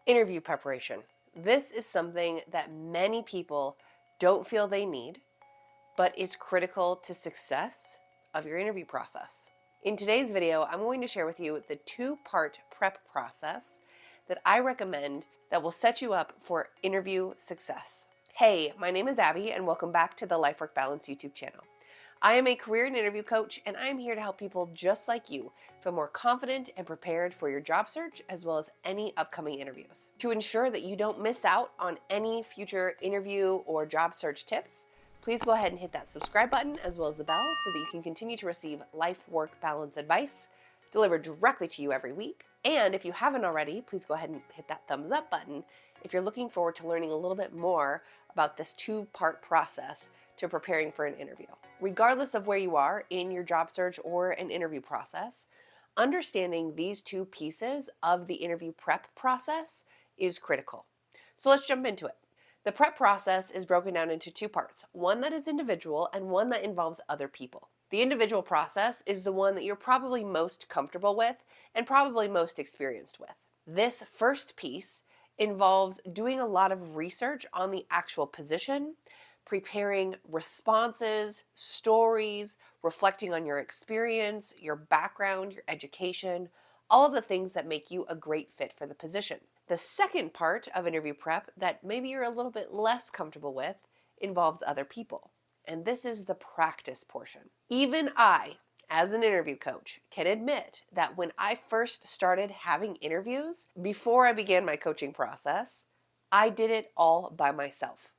Interview preparation. This is something that many people don't feel they need, but is critical to success of your interview process. In today's video, I'm going to share with you the two-part prep process that I recommend that will set you up for interview success. Hey, my name is Abby, and welcome back to the Life Work Balance YouTube channel. I am a career and interview coach, and I am here to help people just like you feel more confident and prepared for your job search as well as any upcoming interviews. To ensure that you don't miss out on any future interview or job search tips, please go ahead and hit that subscribe button as well as the bell so that you can continue to receive life work balance advice delivered directly to you every week. And if you haven't already, please go ahead and hit that thumbs up button if you're looking forward to learning a little bit more about this two-part process to preparing for an interview. Regardless of where you are in your job search or an interview process, understanding these two pieces of the interview prep process is critical. So let's jump into it. The prep process is broken down into two parts, one that is individual and one that involves other people. The individual process is the one that you're probably most comfortable with and probably most experienced with. This first piece involves doing a lot of research on the actual position, preparing responses, stories, reflecting on your experience, your background, your education, all of the things that make you a great fit for the position. The second part of interview prep that maybe you're a little bit less comfortable with involves other people. And this is the practice portion. Even I, as an interview coach, can admit that when I first started having interviews, before I began my coaching process, I did it all by myself.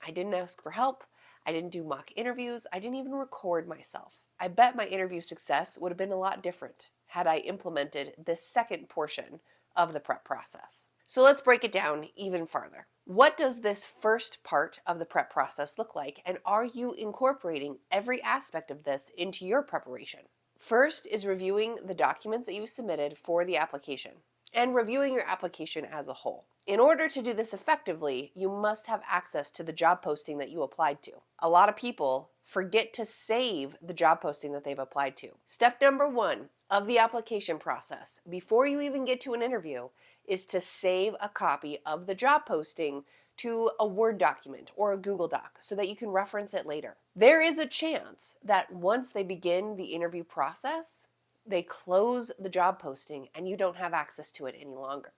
I didn't ask for help. I didn't do mock interviews. I didn't even record myself. I bet my interview success would have been a lot different had I implemented this second portion of the prep process. So let's break it down even farther. What does this first part of the prep process look like, and are you incorporating every aspect of this into your preparation? First is reviewing the documents that you submitted for the application and reviewing your application as a whole. In order to do this effectively, you must have access to the job posting that you applied to. A lot of people forget to save the job posting that they've applied to. Step number one of the application process, before you even get to an interview, is to save a copy of the job posting to a Word document or a Google Doc so that you can reference it later. There is a chance that once they begin the interview process, they close the job posting and you don't have access to it any longer.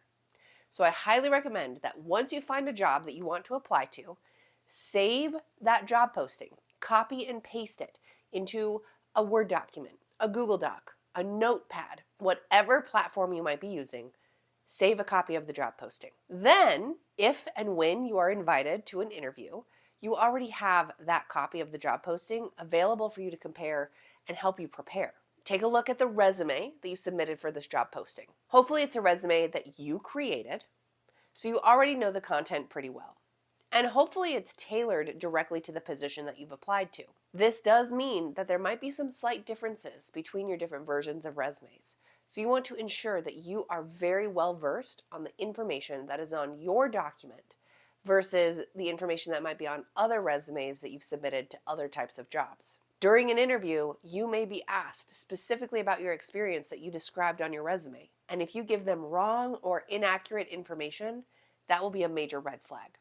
So I highly recommend that once you find a job that you want to apply to, save that job posting, copy and paste it into a Word document, a Google Doc, a notepad, whatever platform you might be using, save a copy of the job posting. Then, if and when you are invited to an interview, you already have that copy of the job posting available for you to compare and help you prepare. Take a look at the resume that you submitted for this job posting. Hopefully it's a resume that you created, so you already know the content pretty well. And hopefully it's tailored directly to the position that you've applied to. This does mean that there might be some slight differences between your different versions of resumes. So you want to ensure that you are very well versed on the information that is on your document versus the information that might be on other resumes that you've submitted to other types of jobs. During an interview, you may be asked specifically about your experience that you described on your resume. And if you give them wrong or inaccurate information, that will be a major red flag.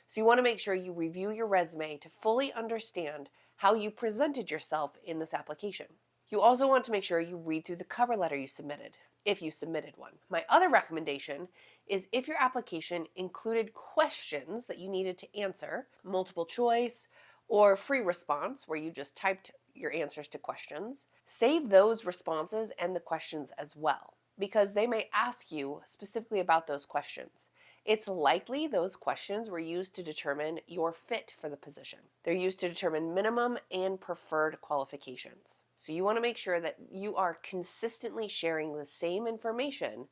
So you want to make sure you review your resume to fully understand how you presented yourself in this application. You also want to make sure you read through the cover letter you submitted, if you submitted one. My other recommendation is if your application included questions that you needed to answer, multiple choice, or free response where you just typed your answers to questions, save those responses and the questions as well, because they may ask you specifically about those questions. It's likely those questions were used to determine your fit for the position. They're used to determine minimum and preferred qualifications. So you want to make sure that you are consistently sharing the same information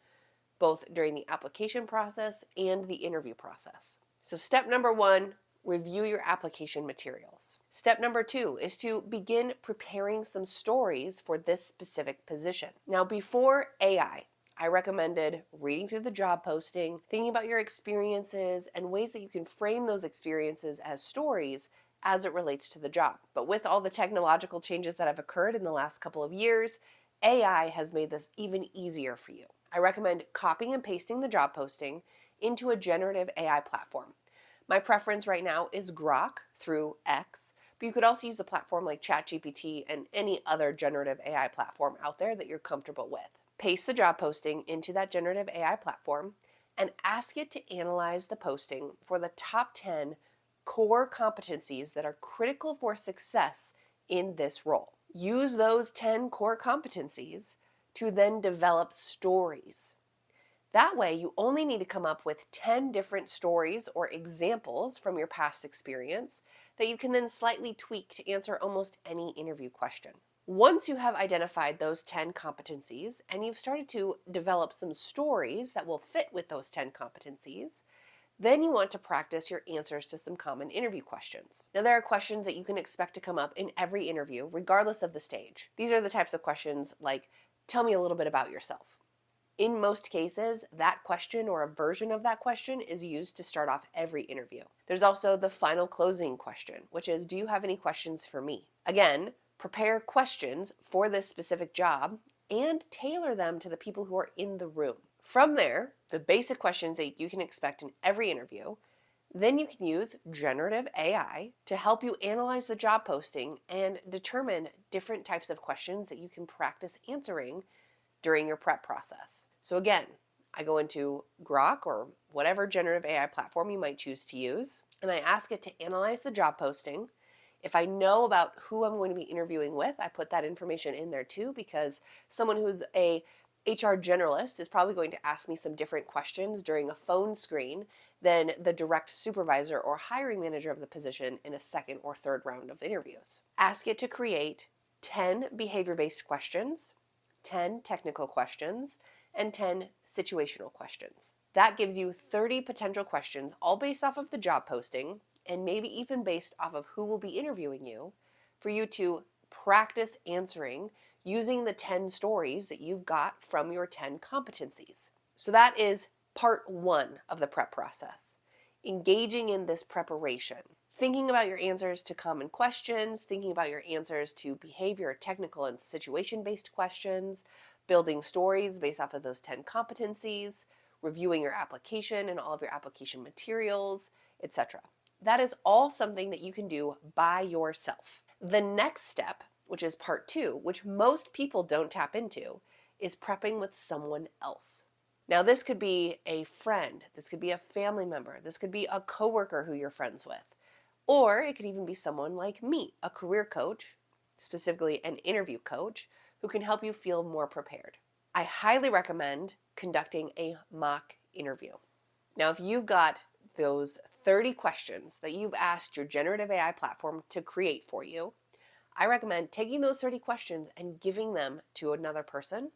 both during the application process and the interview process. So step number one, review your application materials. Step number two is to begin preparing some stories for this specific position. Now, before AI, I recommended reading through the job posting, thinking about your experiences and ways that you can frame those experiences as stories as it relates to the job. But with all the technological changes that have occurred in the last couple of years, AI has made this even easier for you. I recommend copying and pasting the job posting into a generative AI platform. My preference right now is Grok through X, but you could also use a platform like ChatGPT and any other generative AI platform out there that you're comfortable with. Paste the job posting into that generative AI platform and ask it to analyze the posting for the top 10 core competencies that are critical for success in this role. Use those 10 core competencies to then develop stories. That way, you only need to come up with 10 different stories or examples from your past experience that you can then slightly tweak to answer almost any interview question. Once you have identified those 10 competencies and you've started to develop some stories that will fit with those 10 competencies, then you want to practice your answers to some common interview questions. Now, there are questions that you can expect to come up in every interview, regardless of the stage. These are the types of questions like, tell me a little bit about yourself. In most cases, that question or a version of that question is used to start off every interview. There's also the final closing question, which is, do you have any questions for me? Again, prepare questions for this specific job and tailor them to the people who are in the room. From there, the basic questions that you can expect in every interview, then you can use generative AI to help you analyze the job posting and determine different types of questions that you can practice answering during your prep process. So again, I go into Grok or whatever generative AI platform you might choose to use, and I ask it to analyze the job posting. If I know about who I'm going to be interviewing with, I put that information in there too, because someone who's a HR generalist is probably going to ask me some different questions during a phone screen than the direct supervisor or hiring manager of the position in a second or third round of interviews. Ask it to create 10 behavior-based questions, 10 technical questions, and 10 situational questions. That gives you 30 potential questions, all based off of the job posting, and maybe even based off of who will be interviewing you, for you to practice answering using the 10 stories that you've got from your 10 competencies. So that is part 1 of the prep process. Engaging in this preparation. Thinking about your answers to common questions, thinking about your answers to behavior, technical, and situation-based questions, building stories based off of those 10 competencies, reviewing your application and all of your application materials, etc. That is all something that you can do by yourself. The next step, which is part 2, which most people don't tap into, is prepping with someone else. Now, this could be a friend, this could be a family member, this could be a coworker who you're friends with. Or it could even be someone like me, a career coach, specifically an interview coach, who can help you feel more prepared. I highly recommend conducting a mock interview. Now, if you've got those 30 questions that you've asked your generative AI platform to create for you, I recommend taking those 30 questions and giving them to another person,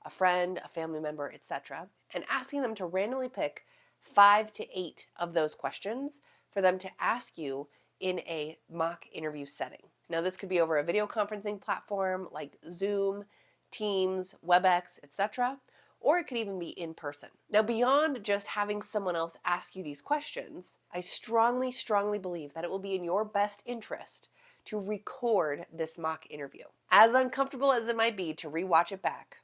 a friend, a family member, etc., and asking them to randomly pick 5 to 8 of those questions for them to ask you in a mock interview setting. Now, this could be over a video conferencing platform like Zoom, Teams, WebEx, etc., or it could even be in person. Now, beyond just having someone else ask you these questions, I strongly, strongly believe that it will be in your best interest to record this mock interview. As uncomfortable as it might be to rewatch it back,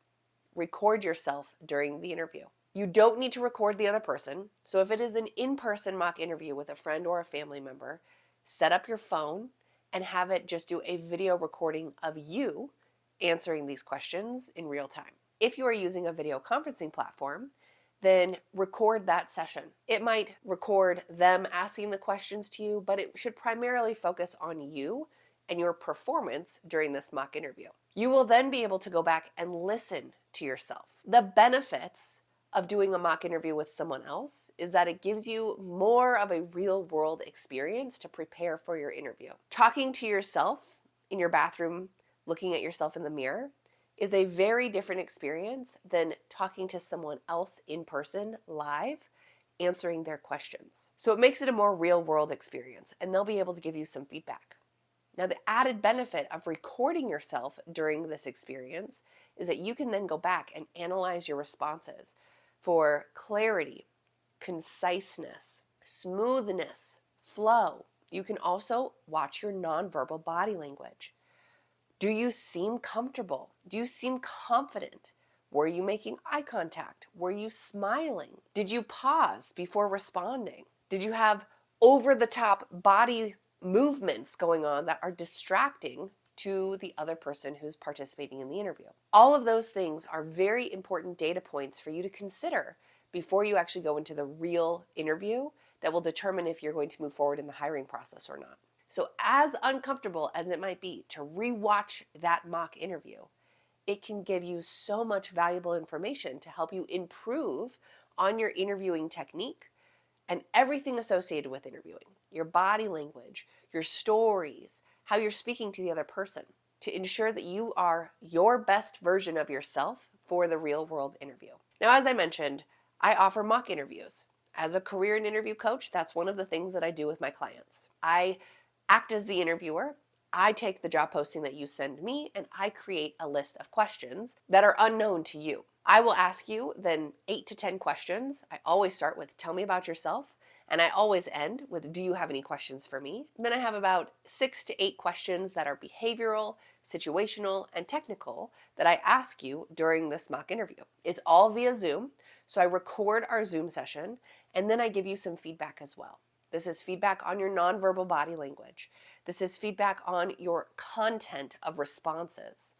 record yourself during the interview. You don't need to record the other person, so if it is an in-person mock interview with a friend or a family member, set up your phone and have it just do a video recording of you answering these questions in real time. If you are using a video conferencing platform, then record that session. It might record them asking the questions to you, but it should primarily focus on you and your performance during this mock interview. You will then be able to go back and listen to yourself. The benefits of doing a mock interview with someone else is that it gives you more of a real world experience to prepare for your interview. Talking to yourself in your bathroom, looking at yourself in the mirror, is a very different experience than talking to someone else in person, live, answering their questions. So it makes it a more real world experience, and they'll be able to give you some feedback. Now, the added benefit of recording yourself during this experience is that you can then go back and analyze your responses for clarity, conciseness, smoothness, flow. You can also watch your nonverbal body language. Do you seem comfortable? Do you seem confident Were you making eye contact? Were you smiling? Did you pause before responding? Did you have over-the-top body movements going on that are distracting to the other person who's participating in the interview? All of those things are very important data points for you to consider before you actually go into the real interview that will determine if you're going to move forward in the hiring process or not. So as uncomfortable as it might be to rewatch that mock interview, it can give you so much valuable information to help you improve on your interviewing technique and everything associated with interviewing. Your body language, your stories, how you're speaking to the other person, to ensure that you are your best version of yourself for the real world interview. Now, as I mentioned, I offer mock interviews. As a career and interview coach, that's one of the things that I do with my clients. I act as the interviewer. I take the job posting that you send me and I create a list of questions that are unknown to you. I will ask you then 8 to 10 questions. I always start with, tell me about yourself. And I always end with, do you have any questions for me? And then I have about 6 to 8 questions that are behavioral, situational, and technical that I ask you during this mock interview. It's all via Zoom. So I record our Zoom session and then I give you some feedback as well. This is feedback on your nonverbal body language. This is feedback on your content of responses.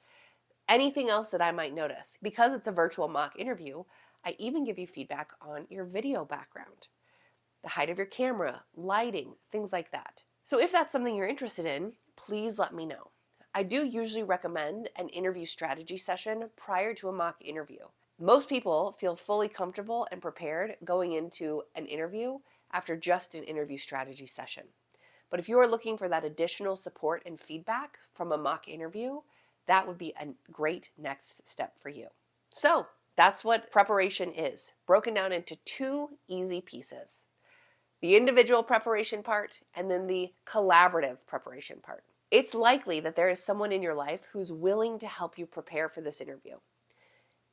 Anything else that I might notice. Because it's a virtual mock interview, I even give you feedback on your video background, the height of your camera, lighting, things like that. So if that's something you're interested in, please let me know. I do usually recommend an interview strategy session prior to a mock interview. Most people feel fully comfortable and prepared going into an interview after just an interview strategy session. But if you are looking for that additional support and feedback from a mock interview, that would be a great next step for you. So that's what preparation is, broken down into 2 easy pieces. The individual preparation part and then the collaborative preparation part. It's likely that there is someone in your life who's willing to help you prepare for this interview.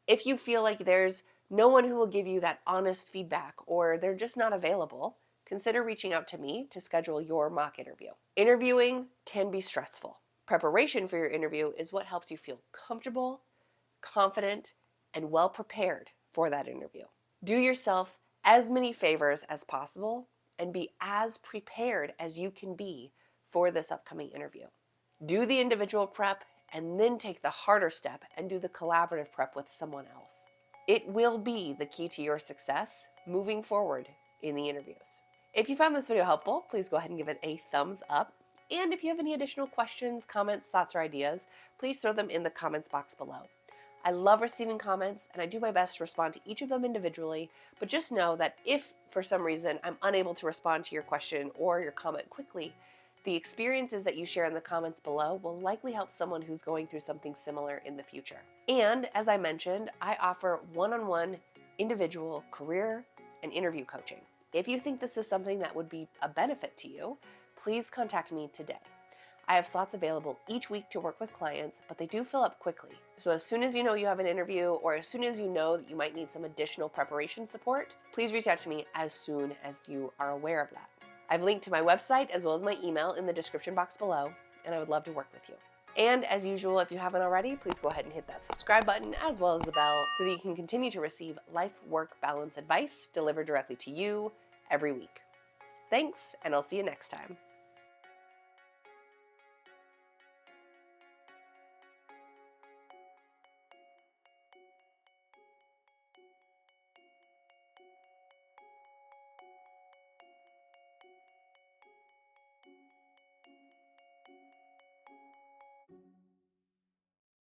If you feel like there's no one who will give you that honest feedback or they're just not available, consider reaching out to me to schedule your mock interview. Interviewing can be stressful. Preparation for your interview is what helps you feel comfortable, confident, and well prepared for that interview. Do yourself as many favors as possible and be as prepared as you can be for this upcoming interview. Do the individual prep and then take the harder step and do the collaborative prep with someone else. It will be the key to your success moving forward in the interviews. If you found this video helpful, please go ahead and give it a thumbs up. And if you have any additional questions, comments, thoughts, or ideas, please throw them in the comments box below. I love receiving comments and I do my best to respond to each of them individually, but just know that if for some reason I'm unable to respond to your question or your comment quickly, the experiences that you share in the comments below will likely help someone who's going through something similar in the future. And as I mentioned, I offer one-on-one individual career and interview coaching. If you think this is something that would be a benefit to you, please contact me today. I have slots available each week to work with clients, but they do fill up quickly. So as soon as you know you have an interview or as soon as you know that you might need some additional preparation support, please reach out to me as soon as you are aware of that. I've linked to my website as well as my email in the description box below, and I would love to work with you. And as usual, if you haven't already, please go ahead and hit that subscribe button as well as the bell so that you can continue to receive life-work balance advice delivered directly to you every week. Thanks, and I'll see you next time.